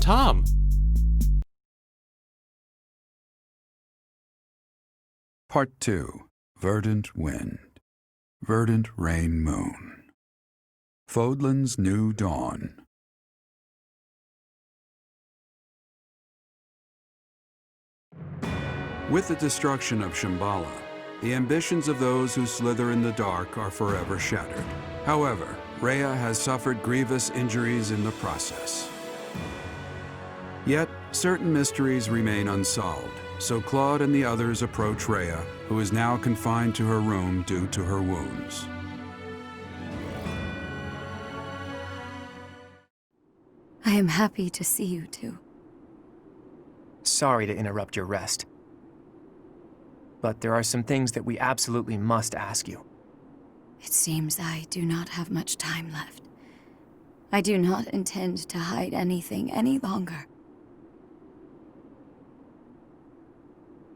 Tom! Part 2. Verdant Wind. Verdant Rain Moon. Fodlan's New Dawn. With the destruction of Shambhala, the ambitions of those who slither in the dark are forever shattered. However, Rhea has suffered grievous injuries in the process. Yet, certain mysteries remain unsolved, so Claude and the others approach Rhea, who is now confined to her room due to her wounds. I am happy to see you two. Sorry to interrupt your rest. But there are some things that we absolutely must ask you. It seems I do not have much time left. I do not intend to hide anything any longer.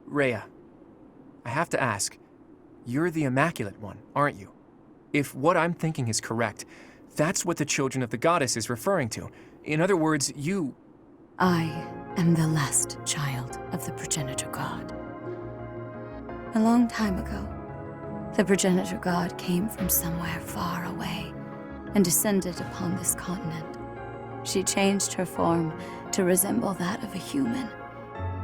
Rhea, I have to ask, you're the Immaculate One, aren't you? If what I'm thinking is correct, that's what the Children of the Goddess is referring to. In other words, you... I am the last child of the Progenitor God. A long time ago, the Progenitor God came from somewhere far away and descended upon this continent. She changed her form to resemble that of a human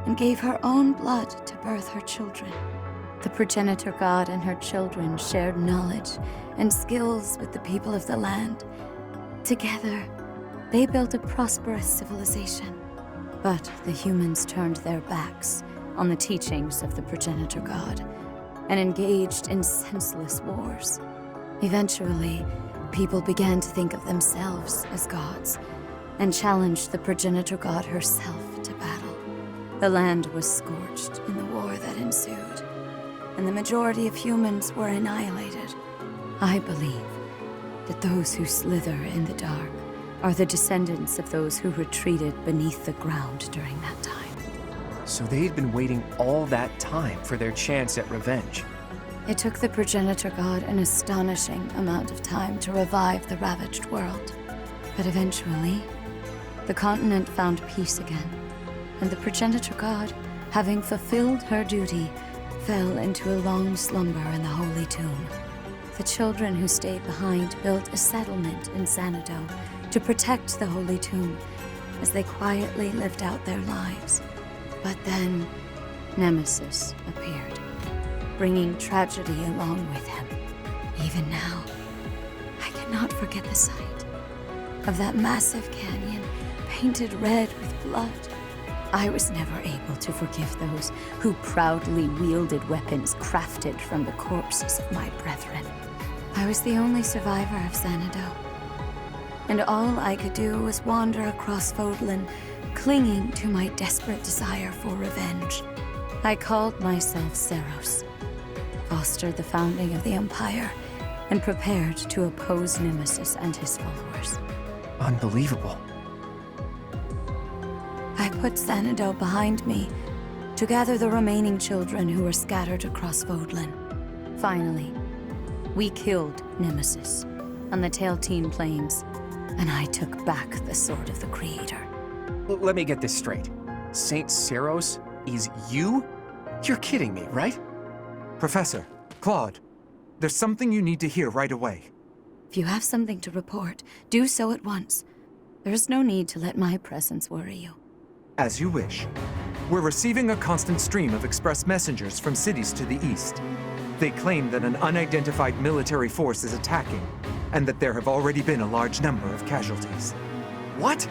and gave her own blood to birth her children. The Progenitor God and her children shared knowledge and skills with the people of the land. Together, they built a prosperous civilization. But the humans turned their backs on the teachings of the Progenitor God and engaged in senseless wars. Eventually, people began to think of themselves as gods and challenged the Progenitor God herself to battle. The land was scorched in the war that ensued, and the majority of humans were annihilated. I believe that those who slither in the dark are the descendants of those who retreated beneath the ground during that time. So they'd been waiting all that time for their chance at revenge. It took the Progenitor God an astonishing amount of time to revive the ravaged world. But eventually, the continent found peace again, and the Progenitor God, having fulfilled her duty, fell into a long slumber in the Holy Tomb. The children who stayed behind built a settlement in Canyunot to protect the Holy Tomb as they quietly lived out their lives. But then, Nemesis appeared, bringing tragedy along with him. Even now, I cannot forget the sight of that massive canyon painted red with blood. I was never able to forgive those who proudly wielded weapons crafted from the corpses of my brethren. I was the only survivor of Xanadu, and all I could do was wander across Fodlan, clinging to my desperate desire for revenge. I called myself Seros, fostered the founding of the Empire, and prepared to oppose Nemesis and his followers. Unbelievable. I put Xanadu behind me to gather the remaining children who were scattered across Fodlan. Finally, we killed Nemesis on the Tailtean Plains, and I took back the Sword of the Creator. Let me get this straight. Saint Seros is you? You're kidding me, right? Professor, Claude, there's something you need to hear right away. If you have something to report, do so at once. There is no need to let my presence worry you. As you wish. We're receiving a constant stream of express messengers from cities to the east. They claim that an unidentified military force is attacking, and that there have already been a large number of casualties. What?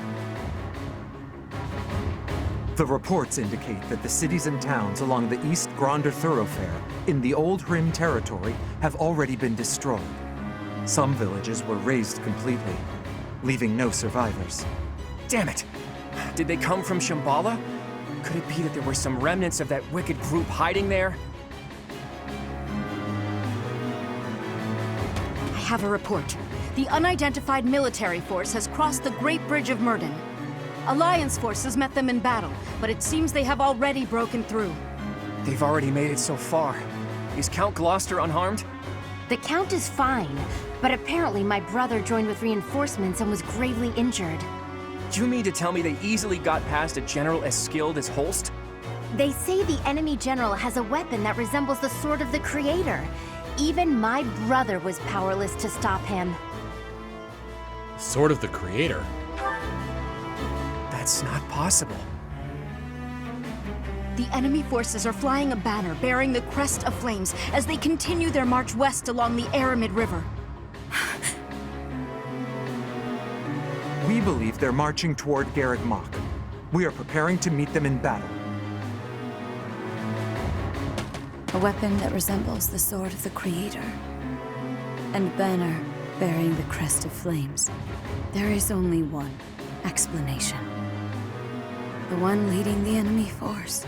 The reports indicate that the cities and towns along the East Gronder thoroughfare in the Old Rim territory have already been destroyed. Some villages were razed completely, leaving no survivors. Damn it! Did they come from Shambhala? Could it be that there were some remnants of that wicked group hiding there? I have a report. The unidentified military force has crossed the Great Bridge of Murden. Alliance forces met them in battle, but it seems they have already broken through. They've already made it so far. Is Count Gloucester unharmed? The Count is fine, but apparently my brother joined with reinforcements and was gravely injured. You mean to tell me they easily got past a general as skilled as Holst? They say the enemy general has a weapon that resembles the Sword of the Creator. Even my brother was powerless to stop him. Sword of the Creator? That's not possible. The enemy forces are flying a banner bearing the crest of flames as they continue their march west along the Aramid River. We believe they're marching toward Garreg Mach. We are preparing to meet them in battle. A weapon that resembles the Sword of the Creator. And banner bearing the crest of flames. There is only one explanation. The one leading the enemy force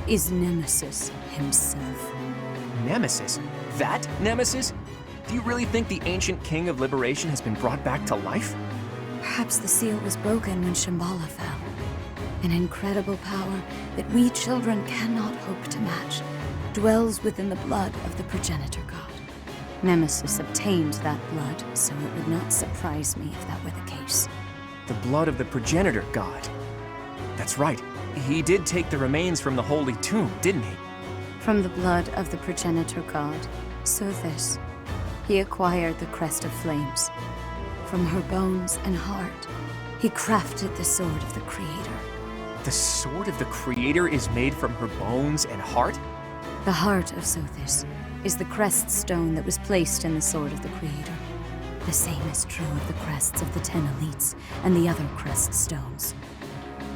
is Nemesis himself. Nemesis? That Nemesis? Do you really think the ancient king of liberation has been brought back to life? Perhaps the seal was broken when Shambhala fell. An incredible power that we children cannot hope to match dwells within the blood of the Progenitor God. Nemesis obtained that blood, so it would not surprise me if that were the case. The blood of the Progenitor God. That's right. He did take the remains from the Holy Tomb, didn't he? From the blood of the Progenitor God, Sothis, he acquired the Crest of Flames. From her bones and heart, he crafted the Sword of the Creator. The Sword of the Creator is made from her bones and heart? The heart of Sothis is the crest stone that was placed in the Sword of the Creator. The same is true of the crests of the 10 elites and the other crest stones.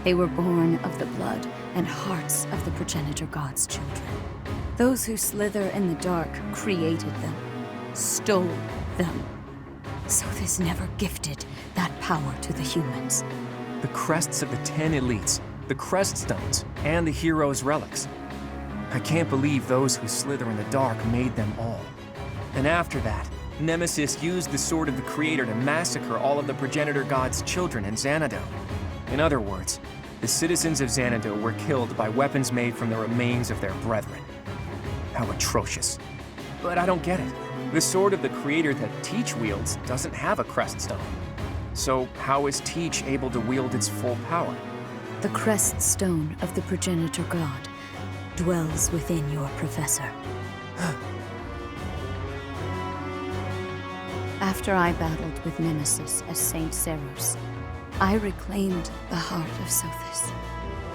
They were born of the blood and hearts of the Progenitor God's children. Those who slither in the dark created them, stole them. Sothis never gifted that power to the humans. The crests of the 10 elites, the crest stones, and the heroes' relics. I can't believe those who slither in the dark made them all. And after that, Nemesis used the Sword of the Creator to massacre all of the Progenitor God's children in Xanadu. In other words, the citizens of Xanadu were killed by weapons made from the remains of their brethren. How atrocious. But I don't get it. The Sword of the Creator that Teach wields doesn't have a crest stone. So how is Teach able to wield its full power? The crest stone of the Progenitor God dwells within your professor. After I battled with Nemesis as Saint Seros, I reclaimed the heart of Sothis.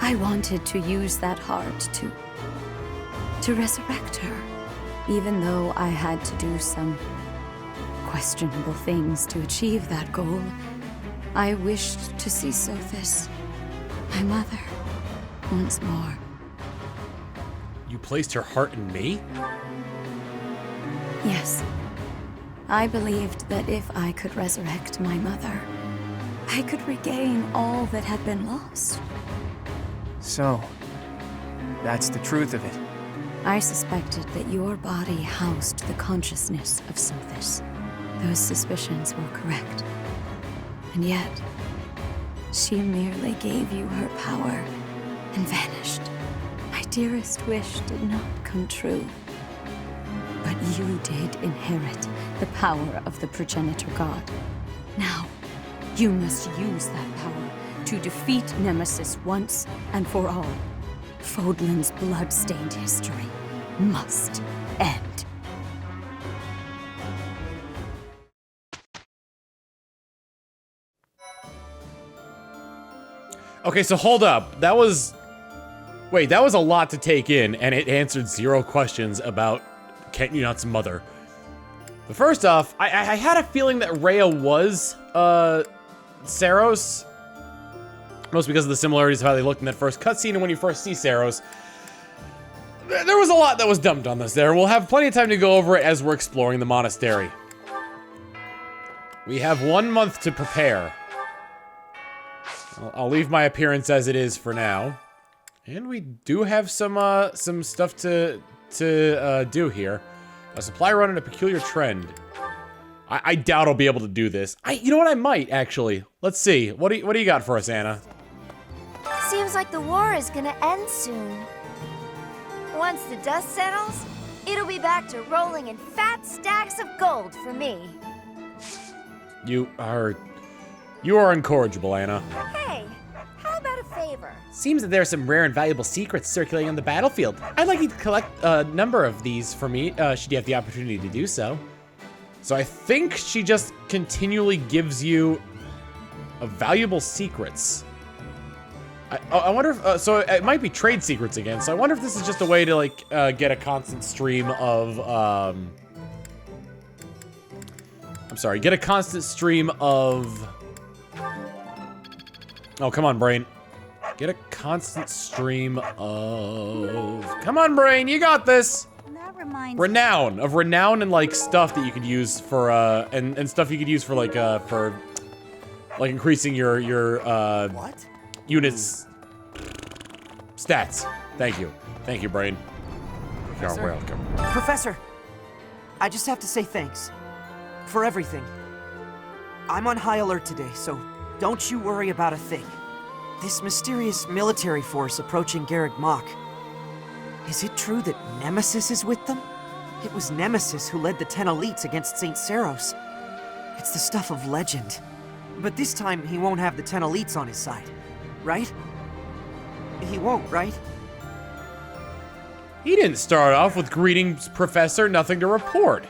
I wanted to use that heart to resurrect her, even though I had to do some questionable things to achieve that goal. I wished to see Sothis, my mother, once more. You placed your heart in me? Yes. I believed that if I could resurrect my mother, I could regain all that had been lost. So, that's the truth of it. I suspected that your body housed the consciousness of Sothis. Those suspicions were correct. And yet, she merely gave you her power and vanished. My dearest wish did not come true. But you did inherit the power of the Progenitor God. Now, you must use that power to defeat Nemesis once and for all. Fodlan's blood-stained history must end. Okay, so hold up. That was... Wait, that was a lot to take in, and it answered 0 questions about Canyunot's mother. But first off, I had a feeling that Rhea was, Seros. Mostly because of the similarities of how they looked in that first cutscene and when you first see Seros. There was a lot that was dumped on this there. We'll have plenty of time to go over it as we're exploring the monastery. We have 1 month to prepare. I'll leave my appearance as it is for now. And we do have some stuff to do here. A supply run and a peculiar trend. I doubt I'll be able to do this. You know what? I might, actually. Let's see. What do you got for us, Anna? Seems like the war is gonna end soon. Once the dust settles, it'll be back to rolling in fat stacks of gold for me. You You are incorrigible, Anna. Hey, how about a favor? Seems that there are some rare and valuable secrets circulating on the battlefield. I'd like you to collect a number of these for me, should you have the opportunity to do so. So I think she just continually gives you valuable secrets. I wonder if, so it might be trade secrets again, so I wonder if this is just a way to, like, get a constant stream of, I'm sorry, get a constant stream of, oh, come on, brain. Get a constant stream of, come on, brain, you got this! That reminds Renown, and, like, stuff that you could use for, and stuff you could use for, like, increasing your, What? units stats. Thank you, brain. You're Professor? welcome. Professor, I just have to say thanks for everything. I'm on high alert today, so don't you worry about a thing. This mysterious military force approaching Garreg Mach. Is it true that Nemesis is with them? It was Nemesis who led the 10 elites against St. Saros. It's the stuff of legend. But this time, he won't have the 10 elites on his side, right? He won't, right? He didn't start off with greetings, Professor, nothing to report.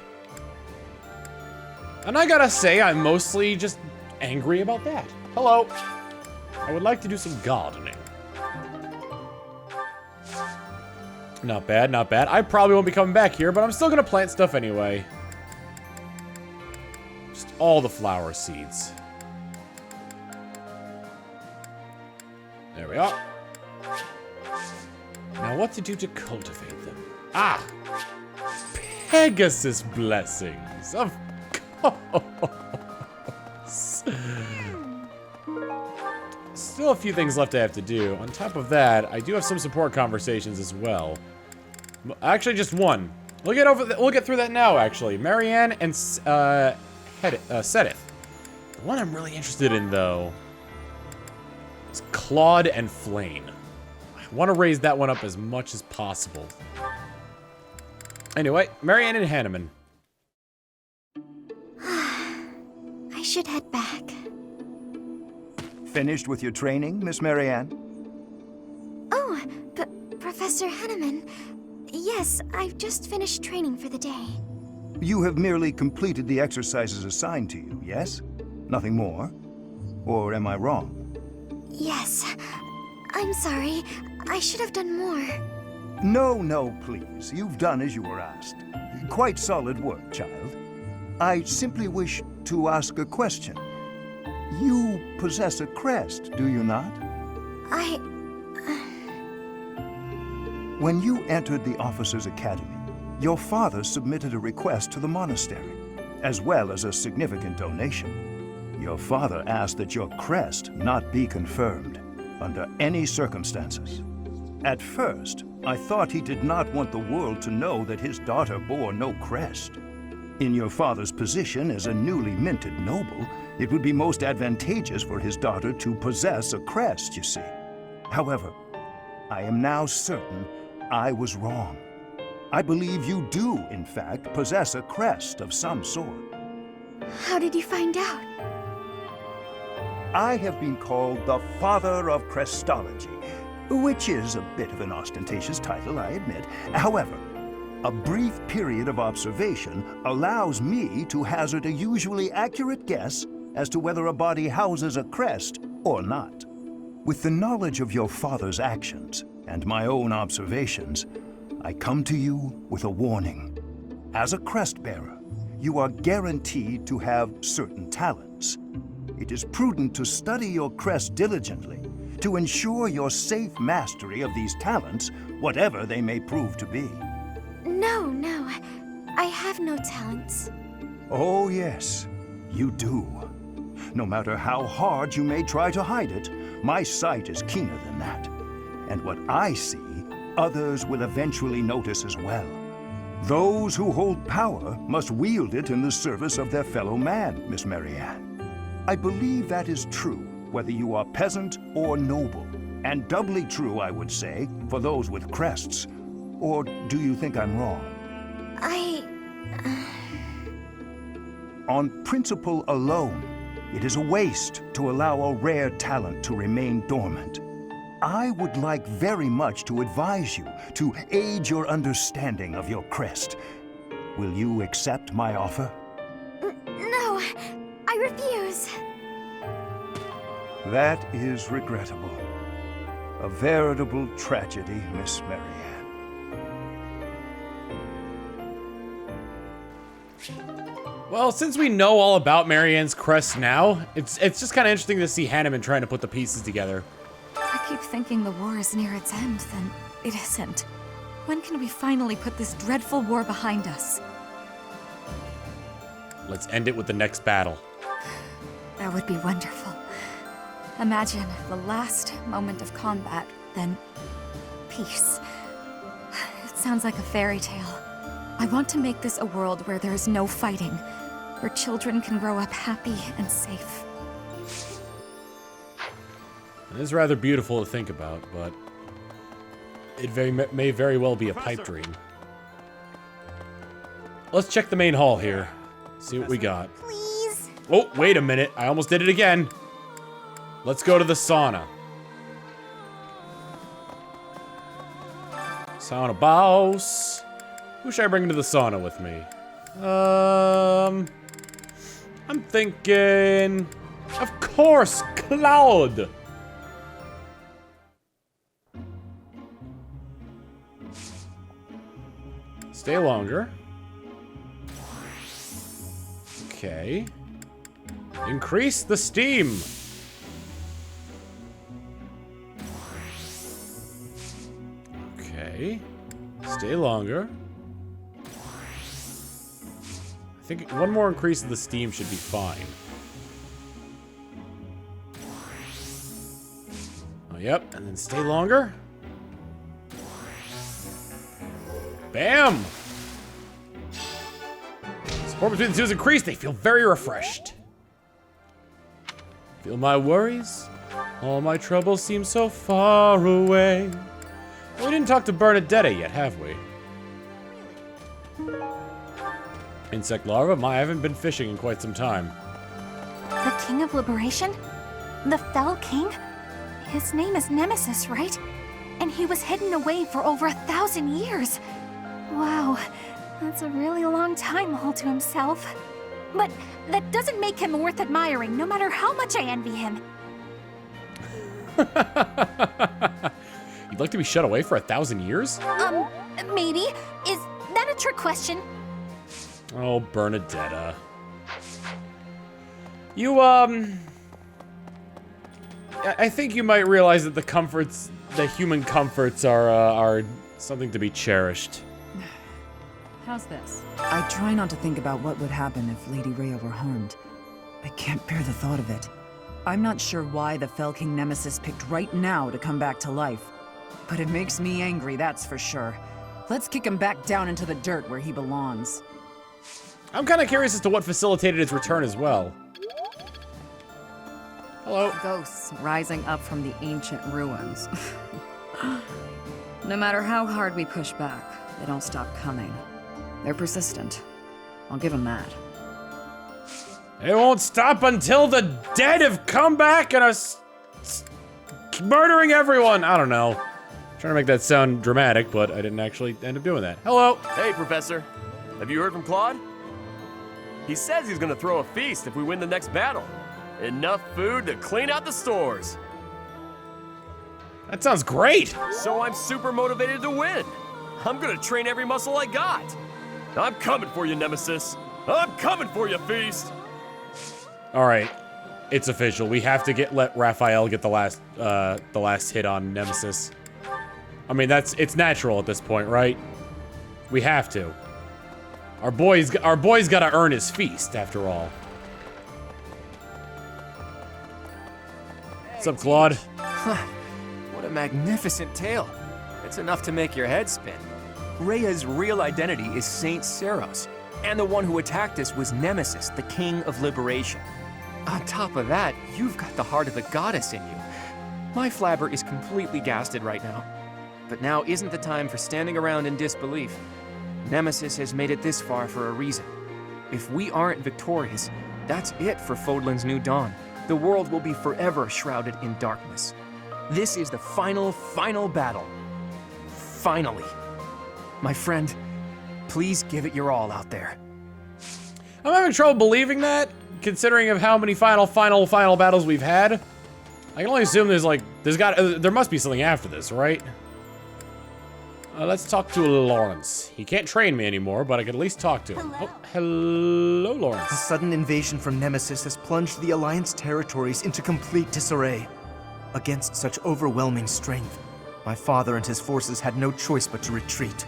And I gotta say, I'm mostly just angry about that. Hello. I would like to do some gardening. Not bad, not bad. I probably won't be coming back here, but I'm still gonna plant stuff anyway. Just all the flower seeds. There we are. Now what to do to cultivate them? Ah! Pegasus blessings, of course. Still a few things left I have to do. On top of that, I do have some support conversations as well. Actually, just one. We'll get through that now, actually. Marianne and Sedith. The one I'm really interested in, though, is Claude and Flane. I want to raise that one up as much as possible. Anyway, Marianne and Hanneman. I should head back. Finished with your training, Miss Marianne? Oh, Professor Hanneman. Yes, I've just finished training for the day. You have merely completed the exercises assigned to you, yes? Nothing more? Or am I wrong? Yes. I'm sorry. I should have done more. No, please. You've done as you were asked. Quite solid work, child. I simply wish to ask a question. You possess a crest, do you not? When you entered the Officers' Academy, your father submitted a request to the monastery, as well as a significant donation. Your father asked that your crest not be confirmed under any circumstances. At first, I thought he did not want the world to know that his daughter bore no crest. In your father's position as a newly minted noble, it would be most advantageous for his daughter to possess a crest, you see. However, I am now certain I was wrong. I believe you do, in fact, possess a crest of some sort. How did you find out? I have been called the Father of Crestology, which is a bit of an ostentatious title, I admit. However, a brief period of observation allows me to hazard a usually accurate guess as to whether a body houses a crest or not. With the knowledge of your father's actions and my own observations, I come to you with a warning. As a crest bearer, you are guaranteed to have certain talents. It is prudent to study your crest diligently to ensure your safe mastery of these talents, whatever they may prove to be. No. I have no talents. Oh, yes, you do. No matter how hard you may try to hide it, my sight is keener than that. And what I see, others will eventually notice as well. Those who hold power must wield it in the service of their fellow man, Miss Marianne. I believe that is true, whether you are peasant or noble. And doubly true, I would say, for those with crests. Or do you think I'm wrong? On principle alone, It is a waste to allow a rare talent to remain dormant. I would like very much to advise you to aid your understanding of your crest. Will you accept my offer? No, I refuse. That is regrettable. A veritable tragedy, Miss Marianne. Well, since we know all about Marianne's crest now, it's just kind of interesting to see Hanneman trying to put the pieces together. I keep thinking the war is near its end, then it isn't. When can we finally put this dreadful war behind us? Let's end it with the next battle. That would be wonderful. Imagine the last moment of combat, then peace. It sounds like a fairy tale. I want to make this a world where there is no fighting, where children can grow up happy and safe. It is rather beautiful to think about, but it may very well be a pipe dream. Let's check the main hall here. See what we got. Please. Oh, wait a minute. I almost did it again. Let's go to the sauna. Sauna boss. Who should I bring into the sauna with me? I'm thinking... Of course, Cloud! Stay longer. Okay. Increase the steam. Okay. Stay longer. I think one more increase of the steam should be fine. Oh, yep. And then stay longer. Bam! Support between the two is increased. They feel very refreshed. Feel my worries? All my troubles seem so far away. Well, we didn't talk to Bernadetta yet, have we? Insect larva? I haven't been fishing in quite some time. The King of Liberation? The Fell King? His name is Nemesis, right? And he was hidden away for over 1,000 years. Wow, that's a really long time all to himself. But that doesn't make him worth admiring, no matter how much I envy him. You'd like to be shut away for 1,000 years? Maybe. Is that a trick question? Oh, Bernadetta. You, I think you might realize that the human comforts are something to be cherished. How's this? I try not to think about what would happen if Lady Rhea were harmed. I can't bear the thought of it. I'm not sure why the Fell King Nemesis picked right now to come back to life. But it makes me angry, that's for sure. Let's kick him back down into the dirt where he belongs. I'm kind of curious as to what facilitated his return as well. Hello. Ghosts rising up from the ancient ruins. No matter how hard we push back, they don't stop coming. They're persistent. I'll give them that. It won't stop until the dead have come back and are murdering everyone. I don't know. I'm trying to make that sound dramatic, but I didn't actually end up doing that. Hello. Hey, Professor. Have you heard from Claude? He says he's gonna throw a feast if we win the next battle. Enough food to clean out the stores. That sounds great. So I'm super motivated to win. I'm gonna train every muscle I got. I'm coming for you, Nemesis. I'm coming for you, Feast. All right, it's official. We have to let Raphael get the last hit on Nemesis. I mean, it's natural at this point, right? We have to. Our boy's got to earn his feast, after all. What's up, Claude? What a magnificent tale. It's enough to make your head spin. Rhea's real identity is Saint Seros, and the one who attacked us was Nemesis, the King of Liberation. On top of that, you've got the heart of the goddess in you. My flabber is completely gasted right now. But now isn't the time for standing around in disbelief. Nemesis has made it this far for a reason. If we aren't victorious, That's it for Fodlan's new dawn. The world will be forever shrouded in darkness. This is the final battle. Finally. My friend, please give it your all out there. I'm having trouble believing that, considering of how many final battles we've had. I can only assume there must be something after this, right? Let's talk to Lawrence. He can't train me anymore, but I can at least talk to him. Hello, Lawrence. The sudden invasion from Nemesis has plunged the Alliance territories into complete disarray. Against such overwhelming strength, my father and his forces had no choice but to retreat.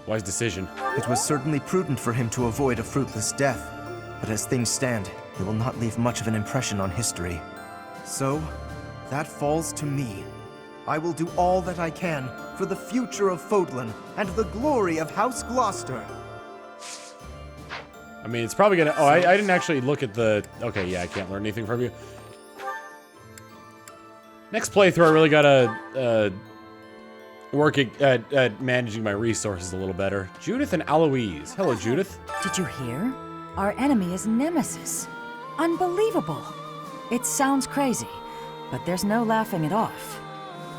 Wise decision. It was certainly prudent for him to avoid a fruitless death, but as things stand, he will not leave much of an impression on history. So, that falls to me. I will do all that I can for the future of Fodlan and the glory of House Gloucester. I mean, it's probably gonna... Oh, I didn't actually look at the... Okay, yeah, I can't learn anything from you. Next playthrough, I really gotta work at managing my resources a little better. Judith and Eloise. Hello, Judith. Did you hear? Our enemy is Nemesis. Unbelievable. It sounds crazy, but there's no laughing it off.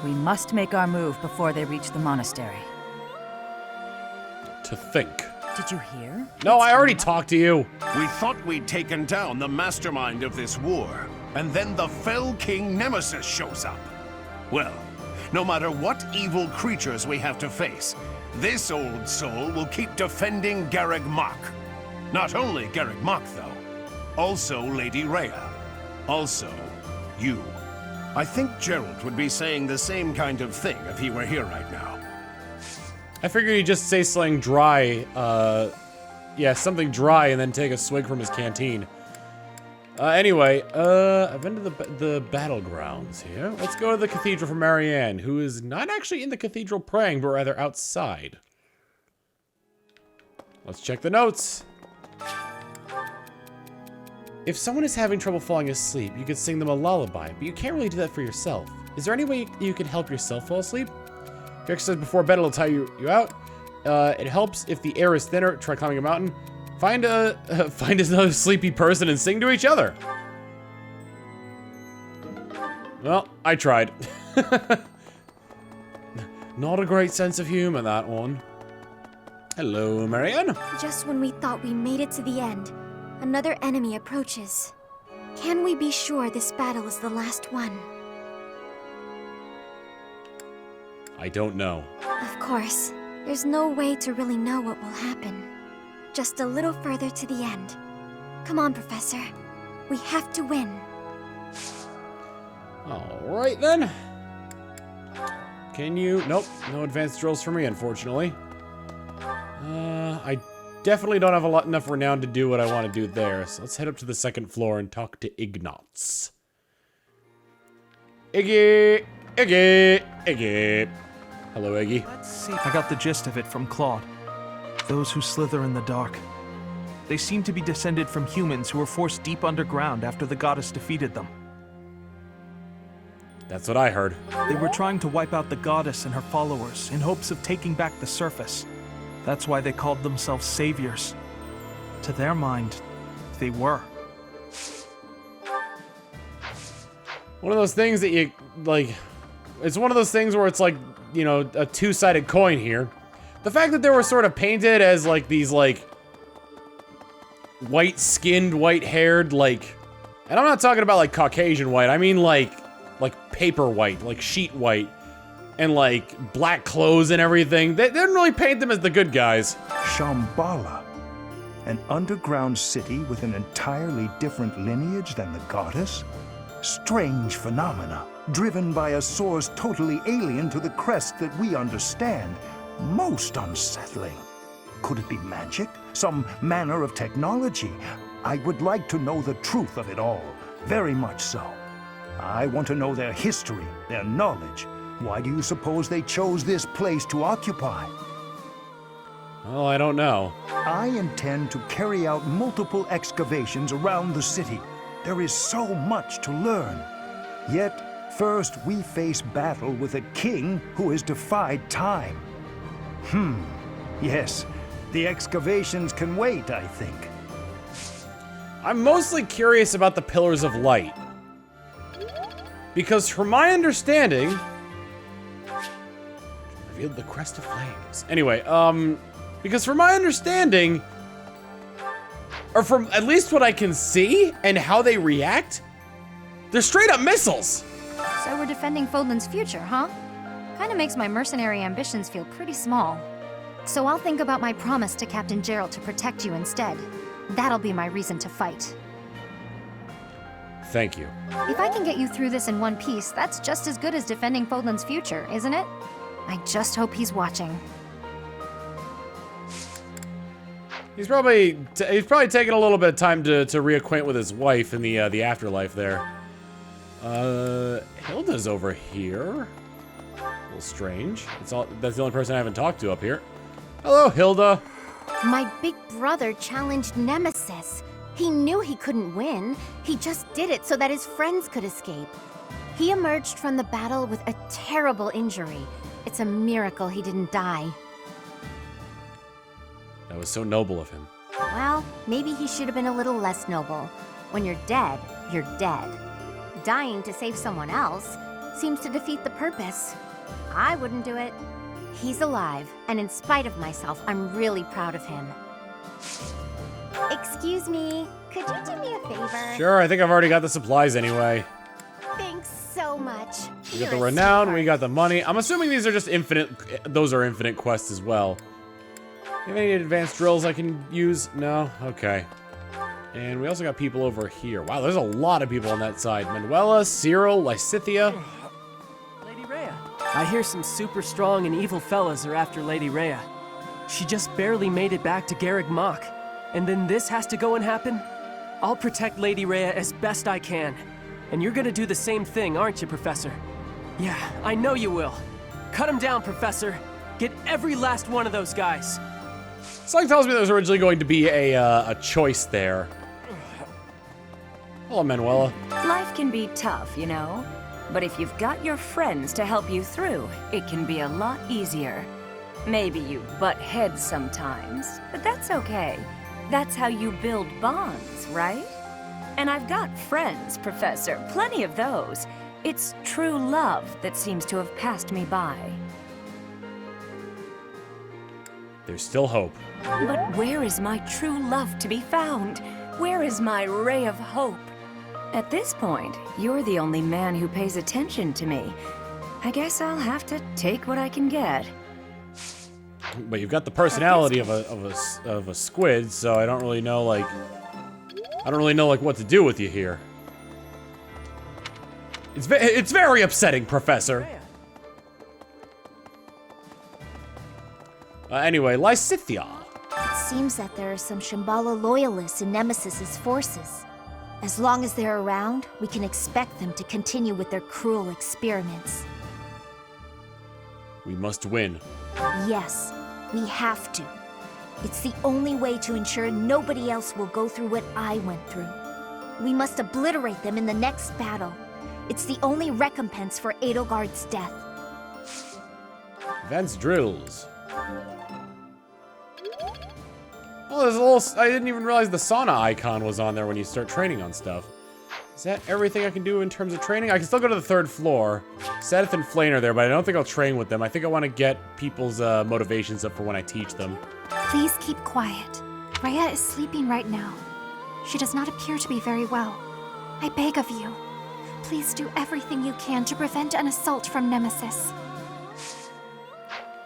We must make our move before they reach the monastery. To think. Did you hear? No, I already talked to you. We thought we'd taken down the mastermind of this war, and then the Fell King Nemesis shows up. Well, no matter what evil creatures we have to face, this old soul will keep defending Garreg Mach. Not only Garreg Mach, though. Also Lady Rhea. Also, you. I think Gerald would be saying the same kind of thing if he were here right now. I figured he'd just say something dry, yeah, something dry and then take a swig from his canteen. Anyway, I've been to the battlegrounds here. Let's go to the Cathedral for Marianne, who is not actually in the cathedral praying, but rather outside. Let's check the notes. If someone is having trouble falling asleep, you could sing them a lullaby, but you can't really do that for yourself. Is there any way you can help yourself fall asleep? If you exercise before bed, it'll tire you out. It helps if the air is thinner. Try climbing a mountain. Find another sleepy person and sing to each other. Well, I tried. Not a great sense of humor, that one. Hello, Marianne. Just when we thought we made it to the end, another enemy approaches. Can we be sure this battle is the last one? I don't know. Of course. There's no way to really know what will happen. Just a little further to the end. Come on, Professor. We have to win. Alright then. Can you... Nope, no advanced drills for me, unfortunately. I definitely don't have enough renown to do what I want to do there, so let's head up to the second floor and talk to Ignatz. Iggy! Iggy! Iggy! Hello, Iggy. Let's see. I got the gist of it from Claude. Those who slither in the dark. They seem to be descended from humans who were forced deep underground after the goddess defeated them. That's what I heard. They were trying to wipe out the goddess and her followers in hopes of taking back the surface. That's why they called themselves saviors. To their mind, they were. One of those things that you, like... It's one of those things where it's like, you know, a two-sided coin here. The fact that they were sort of painted as, like, these, like... white-skinned, white-haired, like... And I'm not talking about, like, Caucasian white. I mean, like paper white, like sheet white. And, like, black clothes and everything. They didn't really paint them as the good guys. Shambhala, an underground city with an entirely different lineage than the goddess? Strange phenomena, driven by a source totally alien to the crest that we understand. Most unsettling. Could it be magic? Some manner of technology? I would like to know the truth of it all. Very much so. I want to know their history, their knowledge. Why do you suppose they chose this place to occupy? Well, I don't know. I intend to carry out multiple excavations around the city. There is so much to learn. Yet, first we face battle with a king who has defied time. Yes, The excavations can wait, I think. I'm mostly curious about the Pillars of Light. Because from my understanding... revealed the Crest of Flames. Anyway, because from my understanding... or from at least what I can see and how they react, they're straight up missiles. So we're defending Fodlan's future, huh? Kinda makes my mercenary ambitions feel pretty small. So I'll think about my promise to Captain Gerald to protect you instead. That'll be my reason to fight. Thank you. If I can get you through this in one piece, that's just as good as defending Fodlan's future, isn't it? I just hope he's watching. He's probably taking a little bit of time to reacquaint with his wife in the afterlife there. Hilda's over here. A little strange. That's the only person I haven't talked to up here. Hello, Hilda. My big brother challenged Nemesis. He knew he couldn't win. He just did it so that his friends could escape. He emerged from the battle with a terrible injury. It's a miracle he didn't die. That was so noble of him. Well, maybe he should have been a little less noble. When you're dead, you're dead. Dying to save someone else seems to defeat the purpose. I wouldn't do it. He's alive, and in spite of myself, I'm really proud of him. Excuse me, could you do me a favor? Sure, I think I've already got the supplies anyway. Thanks so much. We got the renown, we got the money. I'm assuming these are just infinite, those are infinite quests as well. You have any advanced drills I can use? No? Okay. And we also got people over here. Wow, there's a lot of people on that side. Manuela, Cyril, Lysithia. Lady Rhea. I hear some super strong and evil fellas are after Lady Rhea. She just barely made it back to Garreg Mach. And then this has to go and happen? I'll protect Lady Rhea as best I can. And you're gonna do the same thing, aren't you, Professor? Yeah, I know you will. Cut him down, Professor. Get every last one of those guys. Something tells me there was originally going to be a choice there. Hello, Manuela. Life can be tough, you know. But if you've got your friends to help you through, it can be a lot easier. Maybe you butt heads sometimes, but that's okay. That's how you build bonds, right? And I've got friends, Professor, plenty of those. It's true love that seems to have passed me by. There's still hope. But where is my true love to be found? Where is my ray of hope? At this point, you're the only man who pays attention to me. I guess I'll have to take what I can get. But you've got the personality of a squid, so I don't really know like what to do with you here. It's very upsetting, Professor. Anyway, Lysithia. It seems that there are some Shambhala loyalists in Nemesis's forces. As long as they're around, we can expect them to continue with their cruel experiments. We must win. Yes, we have to. It's the only way to ensure nobody else will go through what I went through. We must obliterate them in the next battle. It's the only recompense for Edelgard's death. Advanced drills. Oh, there's a little... I didn't even realize the sauna icon was on there when you start training on stuff. Is that everything I can do in terms of training? I can still go to the 3rd floor. Sadith and Flayn are there, but I don't think I'll train with them. I think I want to get people's motivations up for when I teach them. Please keep quiet. Rhea is sleeping right now. She does not appear to be very well. I beg of you, please do everything you can to prevent an assault from Nemesis.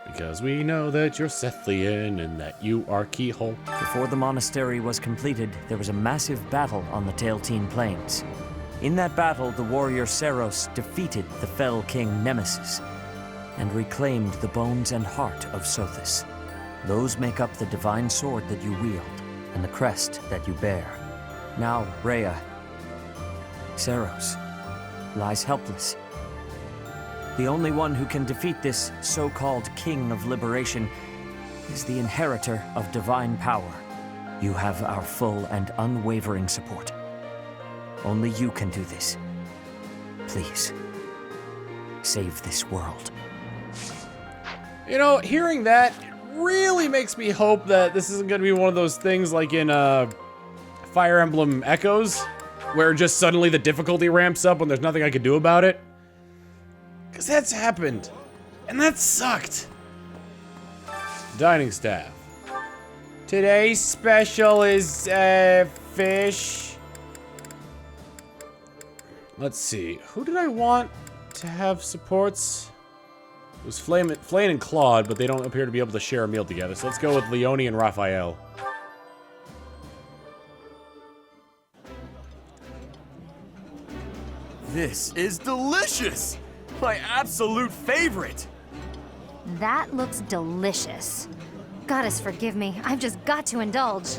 Because we know that you're Sethian and that you are Keyhole. Before the monastery was completed, there was a massive battle on the Tailteen Plains. In that battle, the warrior Seros defeated the fell king Nemesis and reclaimed the bones and heart of Sothis. Those make up the divine sword that you wield and the crest that you bear. Now, Rhea, Seros, lies helpless. The only one who can defeat this so-called King of Liberation is the inheritor of divine power. You have our full and unwavering support. Only you can do this. Please, save this world. You know, hearing that really makes me hope that this isn't going to be one of those things like in Fire Emblem Echoes, where just suddenly the difficulty ramps up when there's nothing I can do about it. Because that's happened. And that sucked. Dining staff. Today's special is fish. Let's see. Who did I want to have supports? It was Flame and Claude, but they don't appear to be able to share a meal together. So let's go with Leone and Raphael. This is delicious! My absolute favorite! That looks delicious. Goddess forgive me, I've just got to indulge.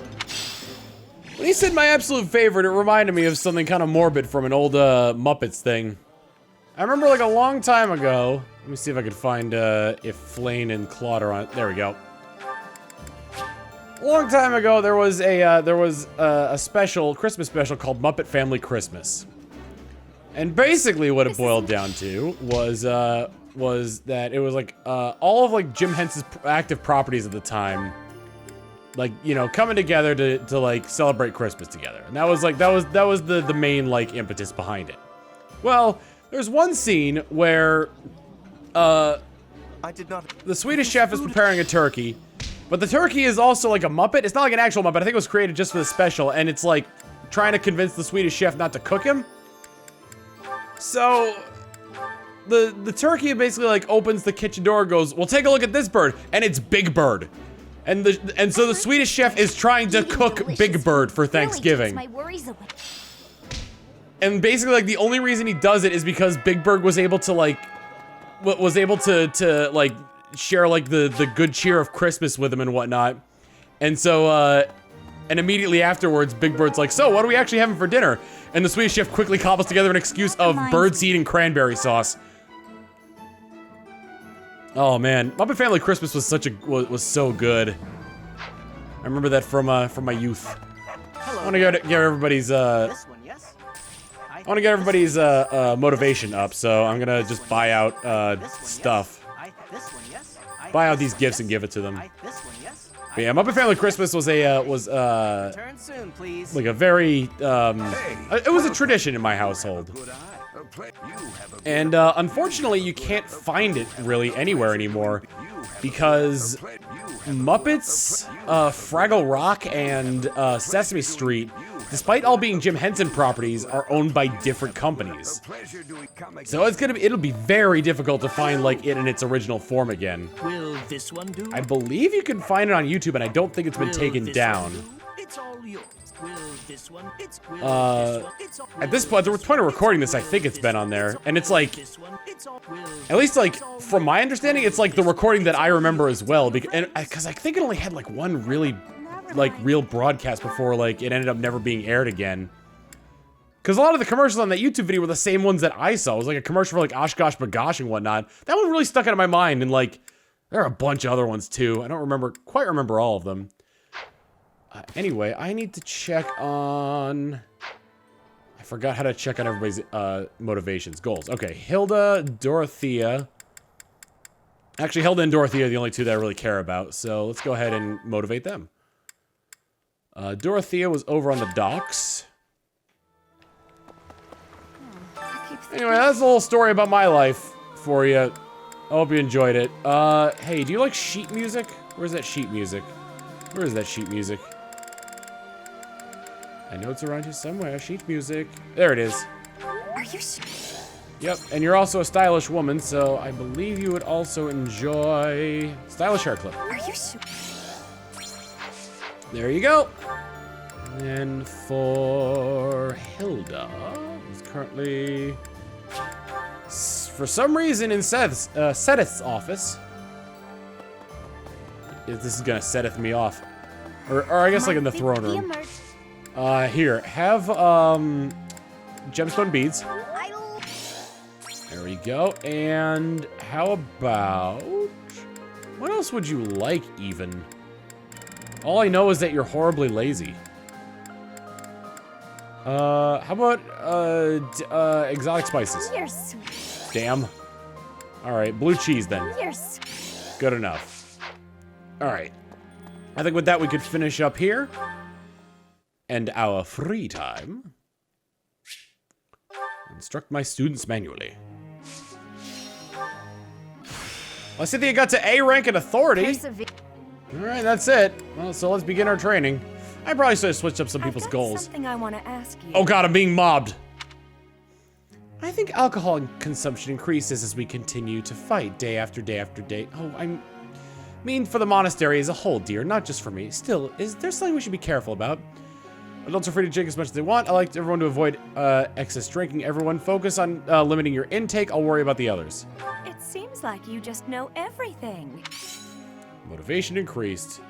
When he said my absolute favorite, it reminded me of something kind of morbid from an old Muppets thing. I remember like a long time ago. Let me see if I could find if Flane and Claude are on. There we go. A long time ago, there was a special Christmas special called Muppet Family Christmas, and basically what it boiled down to was that it was like all of like Jim Henson's active properties at the time, like, you know, coming together to like celebrate Christmas together, and that was the main like impetus behind it. Well, there's one scene where the Swedish chef is preparing a turkey, but the turkey is also like a Muppet. It's not like an actual Muppet. I think it was created just for the special, and it's like trying to convince the Swedish chef not to cook him. So the turkey basically like opens the kitchen door, goes, "Well, take a look at this bird," and it's Big Bird. And so the Swedish chef is trying to cook Big Bird for Thanksgiving. And basically, like, the only reason he does it is because Big Bird was able to like share like the good cheer of Christmas with him and whatnot. And so and immediately afterwards, Big Bird's like, "So, what are we actually having for dinner?" And the Swedish chef quickly cobbles together an excuse of birdseed and cranberry sauce. Oh man, Muppet Family Christmas was so good. I remember that from my youth. I want to get everybody's motivation up, so I'm gonna just buy out stuff. Buy out these gifts and give it to them. But yeah, Muppet Family Christmas was Turn soon, please. like a very it was a tradition in my household. And unfortunately, you can't find it really anywhere anymore because Muppets, Fraggle Rock, and Sesame Street, despite all being Jim Henson properties, are owned by different companies. So it'll be very difficult to find like it in its original form again. Will this one do? I believe you can find it on YouTube, and I don't think it's been taken down. It's all yours. Will this one? At this point, the point of recording this, I think it's been on there, and it's like, at least like from my understanding, it's like the recording that I remember as well, because I think it only had like one really like real broadcast before like it ended up never being aired again. Because a lot of the commercials on that YouTube video were the same ones that I saw. It was like a commercial for like Oshkosh Bagosh and whatnot. That one really stuck out of my mind, and like there are a bunch of other ones too. I don't quite remember all of them. Anyway, I need to check on... I forgot how to check on everybody's motivations, goals. Okay, Hilda, Dorothea. Actually, Hilda and Dorothea are the only two that I really care about, so let's go ahead and motivate them. Dorothea was over on the docks. Anyway, that's a little story about my life for you. I hope you enjoyed it. Hey, do you like sheet music? Where's that sheet music? Where is that sheet music? I know it's around here somewhere. Sheet music. There it is. Are you Yep, and you're also a stylish woman, so I believe you would also enjoy stylish hair clip. Are you There you go. And for Hilda, who's currently, for some reason, in Seth's office. This is gonna Seth me off. Or I guess like in the throne room. Here, have gemstone beads. There we go. And how about, what else would you like even? All I know is that you're horribly lazy. How about exotic spices? You're sweet. Damn. All right, blue cheese then. You're sweet. Good enough. Alright. I think with that we could finish up here. And our free time. Instruct my students manually. Well, I see that you got to A rank in authority. Alright, that's it. Well, so let's begin our training. I probably should have switched up some people's goals. Something I want to ask you. Oh god, I'm being mobbed. I think alcohol consumption increases as we continue to fight day after day after day. Oh, I mean for the monastery as a whole, dear, not just for me. Still, is there something we should be careful about? Adults are free to drink as much as they want. I like everyone to avoid excess drinking. Everyone focus on limiting your intake. I'll worry about the others. It seems like you just know everything. Motivation increased.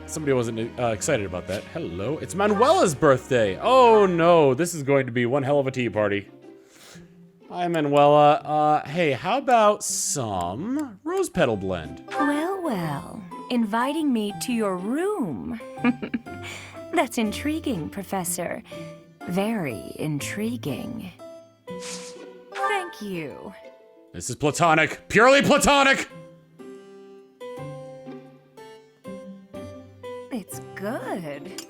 Somebody wasn't excited about that. Hello, it's Manuela's birthday. Oh no, this is going to be one hell of a tea party. Hi, Manuela. Hey, how about some rose petal blend? Well, well, inviting me to your room. That's intriguing, Professor. Very intriguing. Thank you. This is platonic, purely platonic. It's good.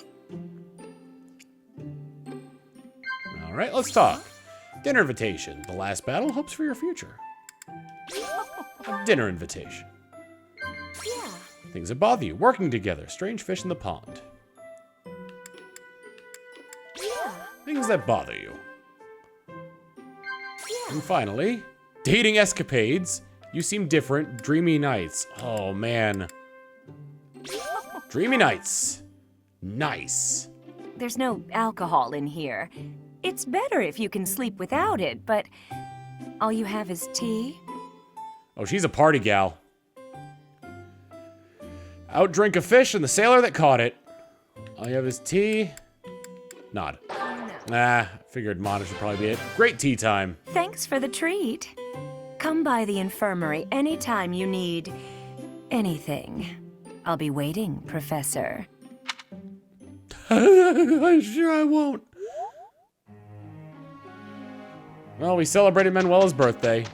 All right, let's talk. Dinner invitation. The last battle, hopes for your future. A dinner invitation. Yeah. Things that bother you. Working together. Strange fish in the pond. Yeah. Things that bother you. Yeah. And finally, dating escapades. You seem different. Dreamy nights. Oh, man. Dreamy nights. Nice. There's no alcohol in here. It's better if you can sleep without it, but all you have is tea? Oh, she's a party gal. Outdrink a fish and the sailor that caught it. All you have is tea. Nod. Nah, figured Mana should probably be it. Great tea time. Thanks for the treat. Come by the infirmary anytime you need anything. I'll be waiting, Professor. I'm sure I won't. Well, we celebrated Manuela's birthday.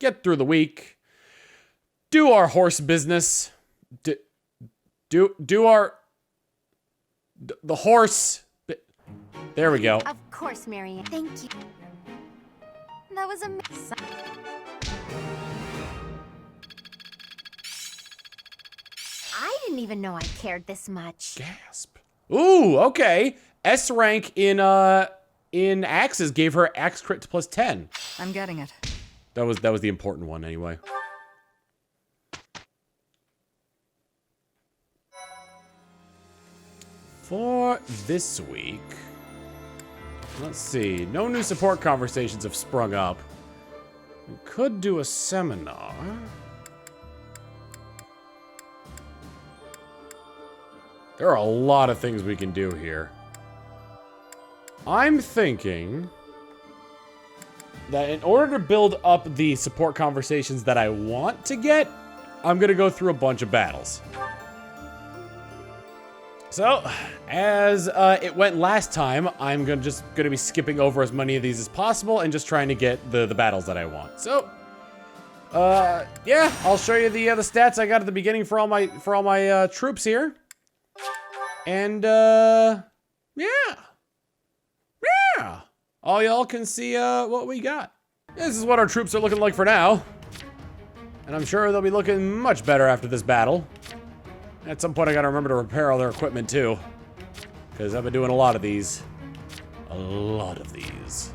Get through the week. Do our horse business. Do our... The horse... There we go. Of course, Marion. Thank you. That was amazing. I didn't even know I cared this much. Gasp. Ooh, okay. S rank in axes gave her axe crit to +10. I'm getting it. That was the important one anyway. For this week, let's see. No new support conversations have sprung up. We could do a seminar. There are a lot of things we can do here. I'm thinking that in order to build up the support conversations that I want to get, I'm gonna go through a bunch of battles. So, as it went last time, I'm just gonna be skipping over as many of these as possible and just trying to get the battles that I want. So, yeah, I'll show you the stats I got at the beginning for all my troops here. And, yeah. All y'all can see, what we got. This is what our troops are looking like for now. And I'm sure they'll be looking much better after this battle. At some point, I gotta remember to repair all their equipment, too. Because I've been doing a lot of these. A lot of these.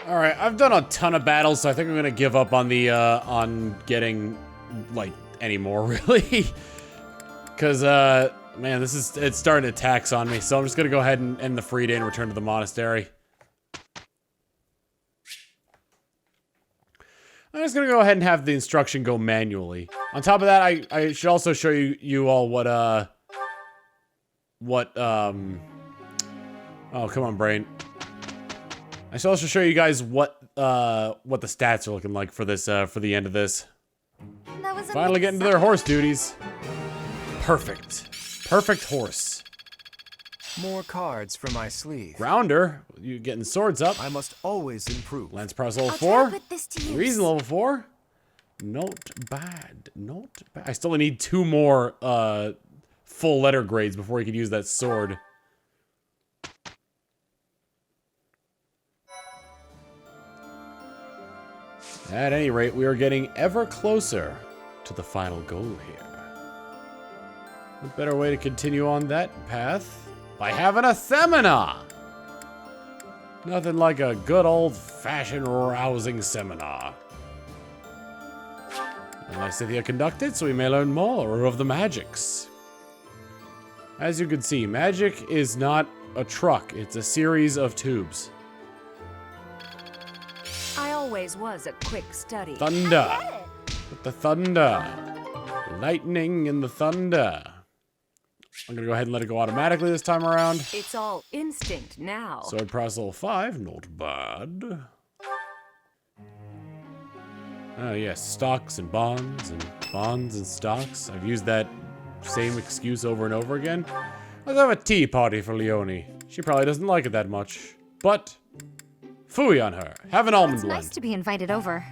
All right, I've done a ton of battles, so I think I'm gonna give up on the on getting like any more really, because man, it's starting to tax on me. So I'm just gonna go ahead and end the free day and return to the monastery. I'm just gonna go ahead and have the instruction go manually. On top of that, I should also show you all what oh, come on, brain. I should also show you guys what the stats are looking like for this for the end of this. That was Finally getting to their horse duties. Perfect. Perfect horse. More cards for my sleeve. Rounder, you getting swords up. I must always improve. Lance Prowse level I'll try to 4. put this to use. Reason level 4. Not bad. Not bad. I still need 2 more full letter grades before you can use that sword. At any rate, we are getting ever closer to the final goal here. What better way to continue on that path? By having a seminar! Nothing like a good old-fashioned rousing seminar. And Lysithea conducted, so we may learn more of the magics. As you can see, magic is not a truck, it's a series of tubes. I always was a quick study. Thunder! With the thunder. Lightning and the thunder. I'm gonna go ahead and let it go automatically this time around. It's all instinct now. Sword Prowse level 5, not bad. Oh yes, stocks and bonds and stocks. I've used that same excuse over and over again. Let's have a tea party for Leonie. She probably doesn't like it that much, but phooey on her. Have an almond It's blend. nice to be invited over.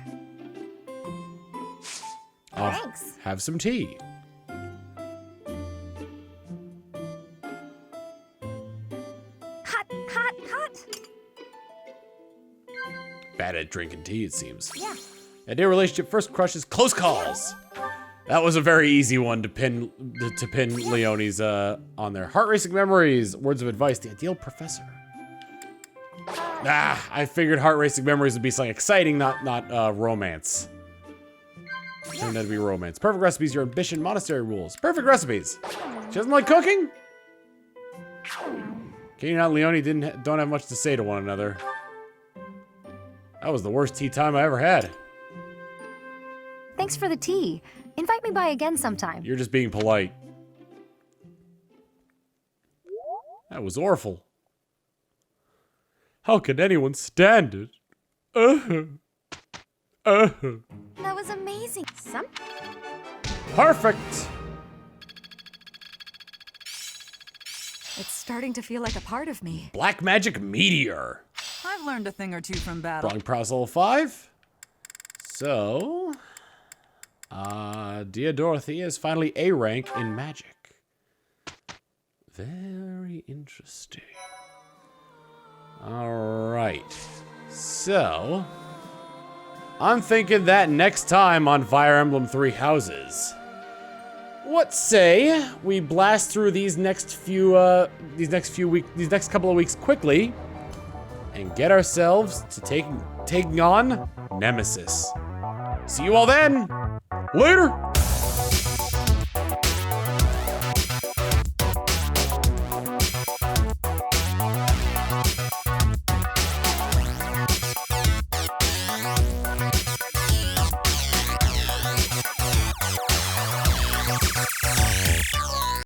Thanks. Have some tea. Hot, hot, hot. Bad at drinking tea, it seems. Yeah. Ideal relationship first crushes close calls. That was a very easy one to pin Leonie's on there. Heart racing memories, words of advice, the ideal professor. I figured heart racing memories would be something exciting, not romance. Turned out to be romance. Perfect recipes, your ambition, monastery rules. Perfect recipes. She doesn't like cooking? Canyunot and Leonie don't have much to say to one another. That was the worst tea time I ever had. Thanks for the tea. Invite me by again sometime. You're just being polite. That was awful. How could anyone stand it? That was amazing. Perfect. It's starting to feel like a part of me. Black Magic Meteor. I've learned a thing or two from battle. Brawling Prowse level 5. So, Dia Dorothea is finally A rank in magic. Very interesting. Alright. So, I'm thinking that next time on Fire Emblem 3 Houses, what say we blast through these next couple of weeks quickly and get ourselves to taking on Nemesis. See you all then. Later.